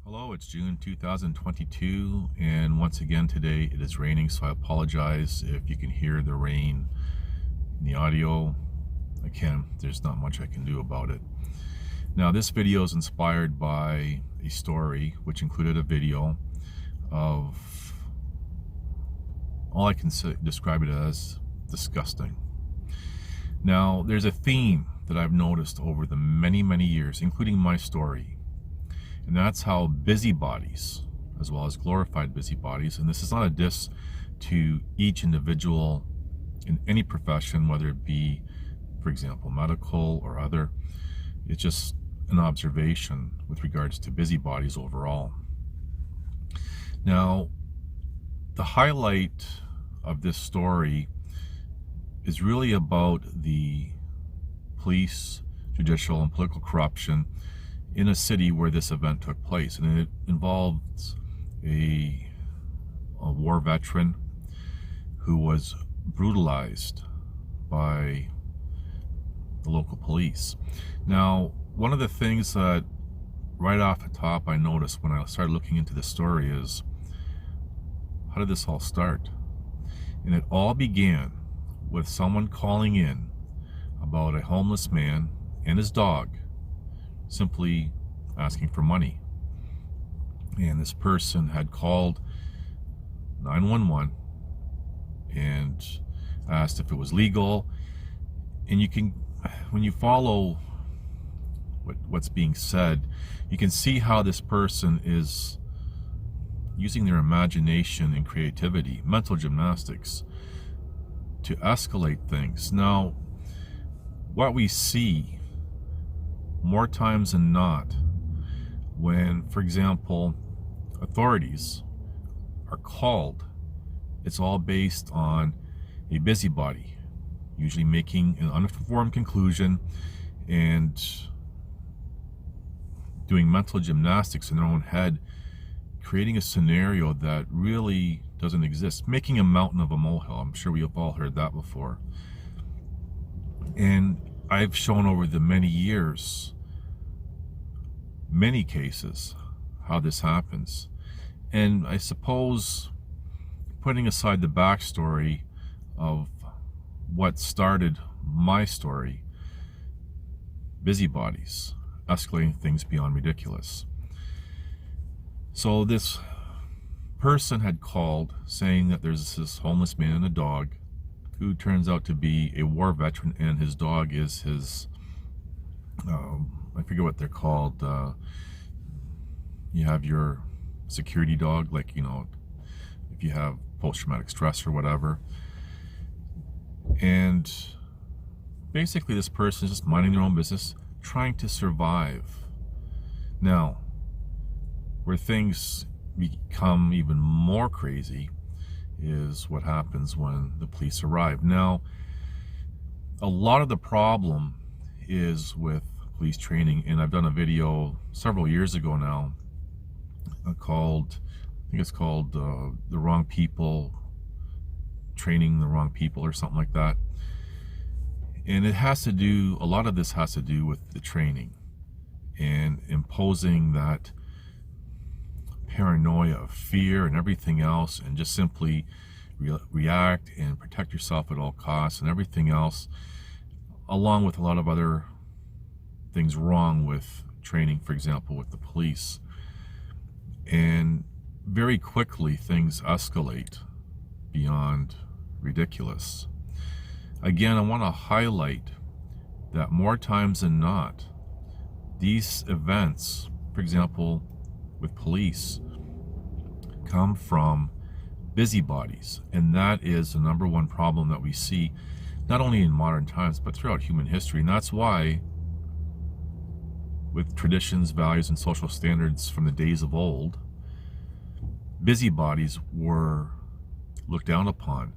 Hello, it's June 2022, and once again today it is raining, so I apologize if you can hear the rain in the audio. There's not much I can do about it. Now, this video is inspired by a story which included a video of, all I can describe it as, disgusting. Now, there's a theme that I've noticed over the many years, including my story. And that's how busybodies, as well as glorified busybodies, and this is not a diss to each individual in any profession, whether it be, for example, medical or other. It's just an observation with regards to busybodies overall. Now, the highlight of this story is really about the police, judicial, and political corruption in a city where this event took place, and it involves a war veteran who was brutalized by the local police. Now, one of the things that right off the top I noticed when I started looking into this story is, how did this all start? And it all began with someone calling in about a homeless man and his dog simply asking for money. And this person had called 911 and asked if it was legal. And you can, when you follow what's being said, you can see how this person is using their imagination and creativity, mental gymnastics, to escalate things. Now, what we see more times than not, when, for example, authorities are called, it's all based on a busybody, usually making an uninformed conclusion and doing mental gymnastics in their own head, creating a scenario that really doesn't exist, making a mountain of a molehill. I'm sure we have all heard that before. And I've shown over the many years, many cases, how this happens. And I suppose, putting aside the backstory of what started my story, busybodies, escalating things beyond ridiculous. So this person had called saying that there's this homeless man and a dog who turns out to be a war veteran, and his dog is his, I forget what they're called. You have your security dog, like, you know, if you have post-traumatic stress or whatever. And basically this person is just minding their own business, trying to survive. Now, where things become even more crazy is what happens when the police arrive. Now, a lot of the problem is with police training, and I've done a video several years ago now called, I think it's called The Wrong People, Training the Wrong People, or something like that. And it has to do, a lot of this has to do with the training and imposing that paranoia of fear and everything else, and just simply react and protect yourself at all costs and everything else, along with a lot of other things wrong with training, for example, with the police. And very quickly things escalate beyond ridiculous. Again, I want to highlight that more times than not, these events, for example, with police, come from busybodies, and that is the number one problem that we see, not only in modern times but throughout human history. And that's why, with traditions, values, and social standards from the days of old, busybodies were looked down upon,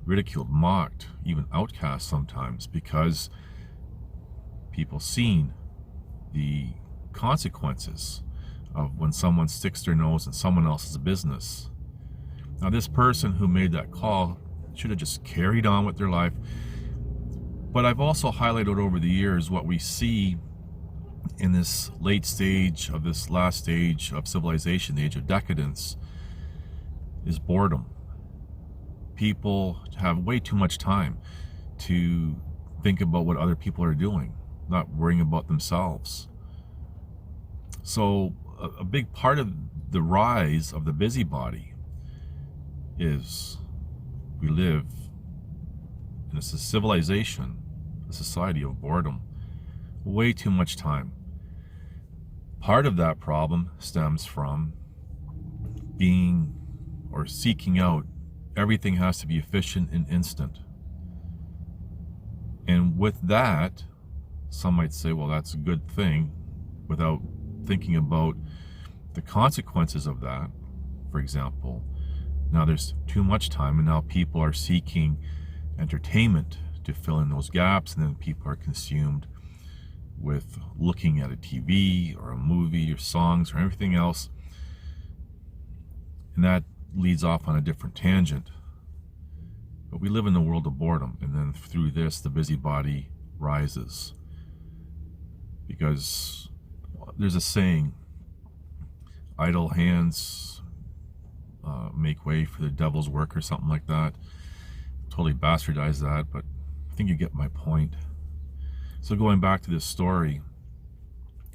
ridiculed, mocked, even outcast sometimes, because people seen the consequences of when someone sticks their nose in someone else's business. Now, this person who made that call should have just carried on with their life. But I've also highlighted over the years what we see in this late stage of this last stage of civilization, the age of decadence, is boredom. People have way too much time to think about what other people are doing, not worrying about themselves. So a big part of the rise of the busybody is we live in a civilization, a society of boredom, way too much time. Part of that problem stems from being or seeking out everything has to be efficient and instant. And with that, some might say, well, that's a good thing, without thinking about the consequences of that. For example, now there's too much time, and now people are seeking entertainment to fill in those gaps, and then people are consumed with looking at a TV or a movie or songs or everything else, and that leads off on a different tangent. But we live in the world of boredom, and then through this the busybody rises, because there's a saying, idle hands make way for the devil's work, or something like that. Totally bastardized that, but I think you get my point. So going back to this story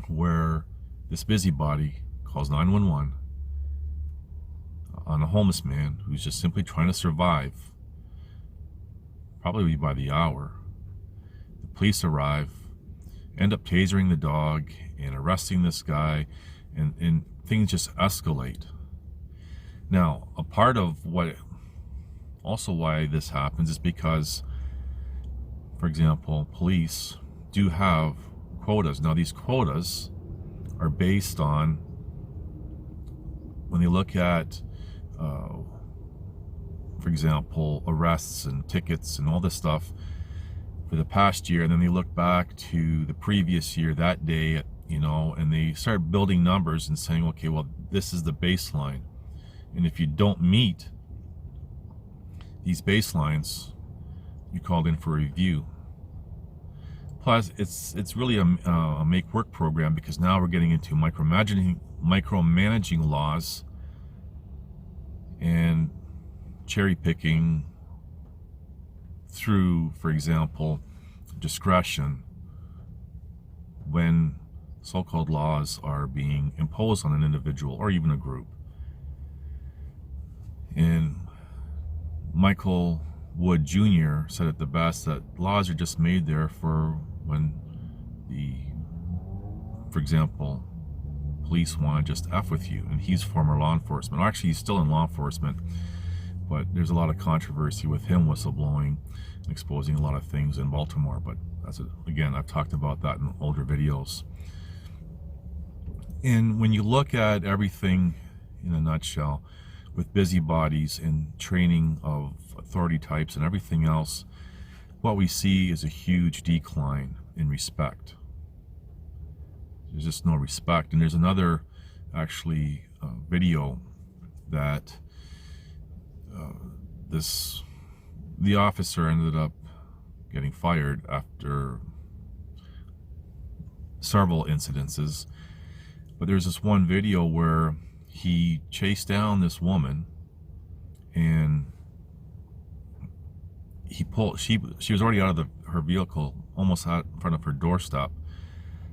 where this busybody calls 911 on a homeless man who's just simply trying to survive, probably by the hour. The police arrive, end up tasering the dog and arresting this guy, and things just escalate. Now, a part of what also why this happens is because, for example, police do have quotas. Now, these quotas are based on, when they look at for example, arrests and tickets and all this stuff for the past year, and then they look back to the previous year, that day, and they start building numbers and saying, okay, well, this is the baseline, and if you don't meet these baselines, you're called in for review. Plus, it's really a make work program, because now we're getting into micromanaging laws and cherry picking through, for example, discretion, when so-called laws are being imposed on an individual or even a group. And Michael Wood Jr. said it the best, that laws are just made there for when for example, police want to just F with you. And he's former law enforcement. Or actually, he's still in law enforcement, but there's a lot of controversy with him whistleblowing and exposing a lot of things in Baltimore. But again, I've talked about that in older videos. And when you look at everything in a nutshell, with busybodies and training of authority types and everything else, what we see is a huge decline in respect. There's just no respect. And there's another, actually, video that the officer ended up getting fired after several incidences. But there's this one video where he chased down this woman, and she was already out of her vehicle, almost out in front of her doorstep.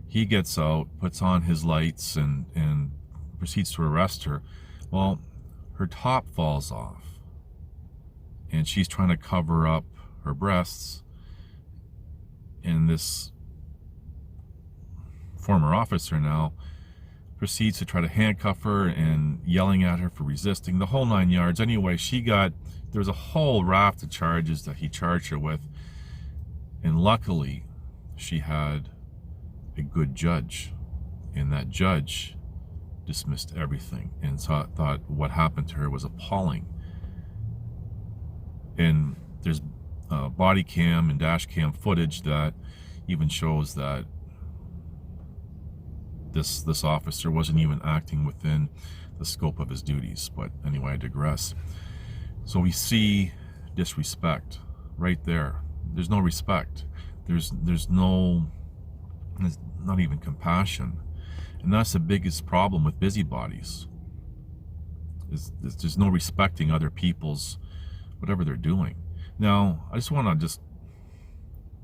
He gets out, puts on his lights, and proceeds to arrest her. Well, her top falls off, and she's trying to cover up her breasts, and this former officer now proceeds to try to handcuff her and yelling at her for resisting, the whole 9 yards. Anyway, there was a whole raft of charges that he charged her with, and luckily she had a good judge, and that judge dismissed everything and thought what happened to her was appalling. And there's body cam and dash cam footage that even shows that this officer wasn't even acting within the scope of his duties. But anyway, I digress. So we see disrespect right there. There's no respect. There's no There's not even compassion. And that's the biggest problem with busybodies, is there's no respecting other people's, whatever they're doing. Now, I just want to just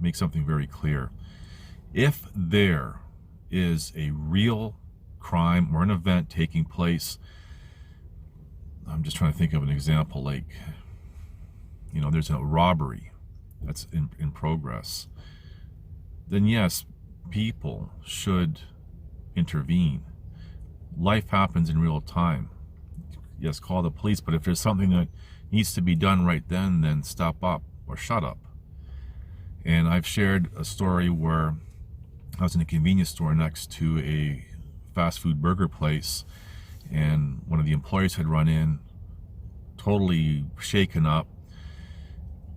make something very clear. If there is a real crime or an event taking place, I'm just trying to think of an example, like, there's a robbery that's in progress, then yes, people should intervene. Life happens in real time. Yes, call the police, but if there's something that needs to be done right then stop up or shut up. And I've shared a story where I was in a convenience store next to a fast food burger place, and one of the employees had run in, totally shaken up.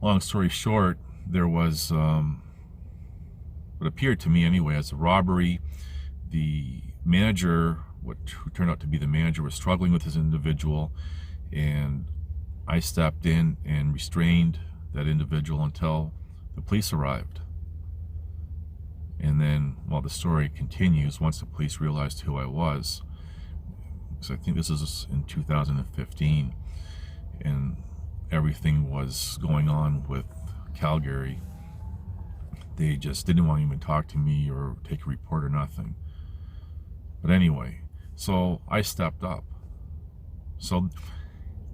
Long story short, there was what appeared to me anyway as a robbery. The manager, who turned out to be the manager, was struggling with this individual, and I stepped in and restrained that individual until the police arrived. And then, well, the story continues once the police realized who I was. So I think this is in 2015, and everything was going on with Calgary. They just didn't want to even talk to me or take a report or nothing. But anyway, so I stepped up. So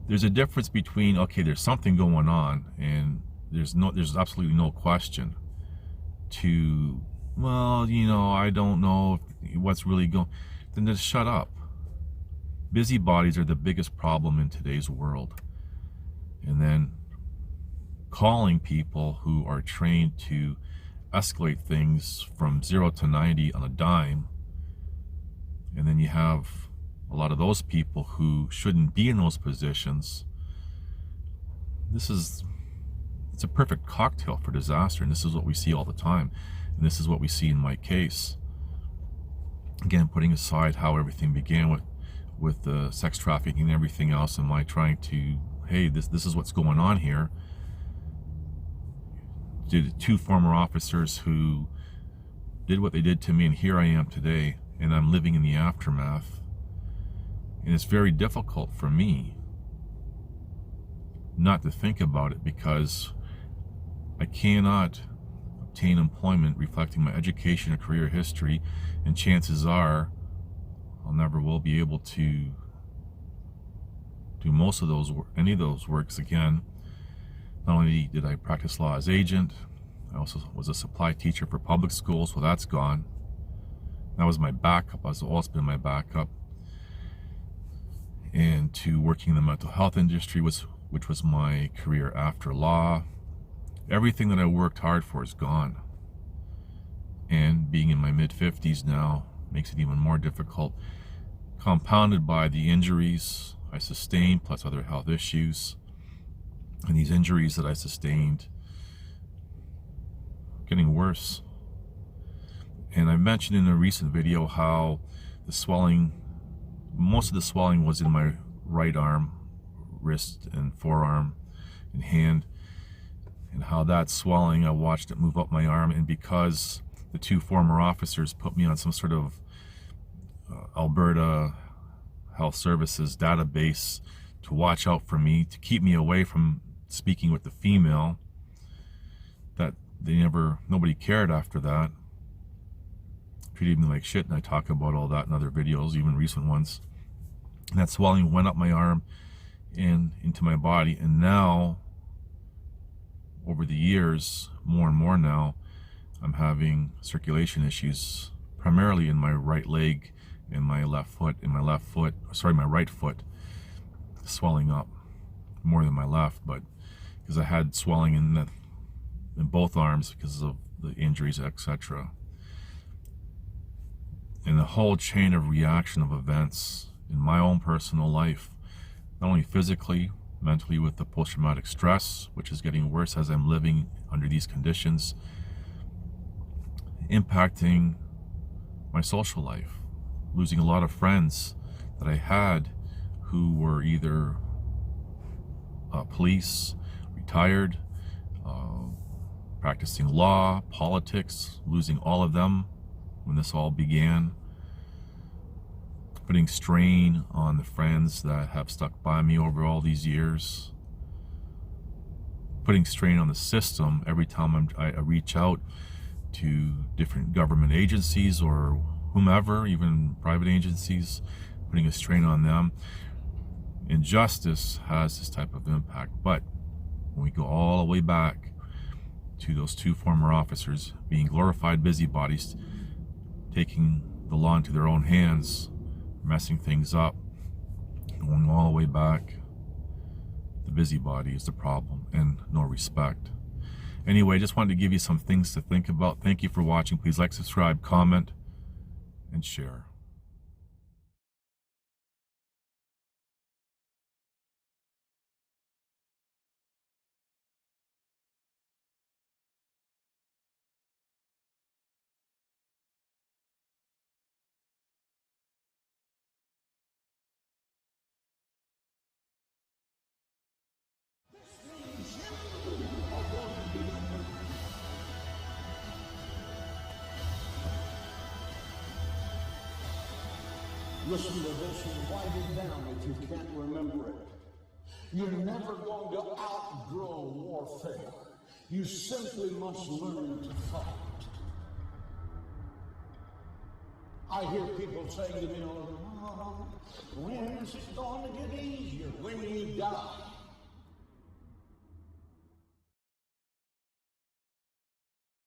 there's a difference between, okay, there's something going on, and there's absolutely no question, to, well, I don't know what's really going, then just shut up. Busybodies are the biggest problem in today's world. And then calling people who are trained to escalate things from 0 to 90 on a dime. And then you have a lot of those people who shouldn't be in those positions. It's a perfect cocktail for disaster, and this is what we see all the time. And this is what we see in my case. Again, putting aside how everything began with the sex trafficking and everything else, and my trying to, hey, this is what's going on here. Did 2 former officers who did what they did to me, and here I am today, and I'm living in the aftermath. And it's very difficult for me not to think about it, because I cannot obtain employment reflecting my education or career history, and chances are I'll never will be able to do most of those, any of those works again. Not only did I practice law as agent, I also was a supply teacher for public schools, so that's gone. That was my backup. That's always been my backup. And to working in the mental health industry, which was my career after law. Everything that I worked hard for is gone. And being in my mid-50s now makes it even more difficult, compounded by the injuries I sustained, plus other health issues. And these injuries that I sustained getting worse. And I mentioned in a recent video how the swelling, most of the swelling was in my right arm, wrist, and forearm, and hand, and how that swelling, I watched it move up my arm. And because the 2 former officers put me on some sort of Alberta Health Services database to watch out for me, to keep me away from speaking with the female, that nobody cared after that. Treated me like shit, and I talk about all that in other videos, even recent ones. And that swelling went up my arm and into my body, and now, over the years, more and more now, I'm having circulation issues, primarily in my right leg and my left foot. My right foot swelling up more than my left, but because I had swelling in both arms because of the injuries, etc. And the whole chain of reaction of events in my own personal life, not only physically, mentally, with the post-traumatic stress, which is getting worse as I'm living under these conditions, impacting my social life, losing a lot of friends that I had who were either police, retired, practicing law, politics, losing all of them when this all began, putting strain on the friends that have stuck by me over all these years, putting strain on the system every time I reach out to different government agencies or whomever, even private agencies, putting a strain on them. Injustice has this type of impact. But when we go all the way back to those two former officers being glorified busybodies, taking the law into their own hands, messing things up, going all the way back, the busybody is the problem and no respect. Anyway, just wanted to give you some things to think about. Thank you for watching. Please like, subscribe, comment, and share. Listen to this and write it down if you can't remember it. You're never going to outgrow warfare. You simply must learn to fight. I hear people saying to me, oh, when is it going to get easier? When we die.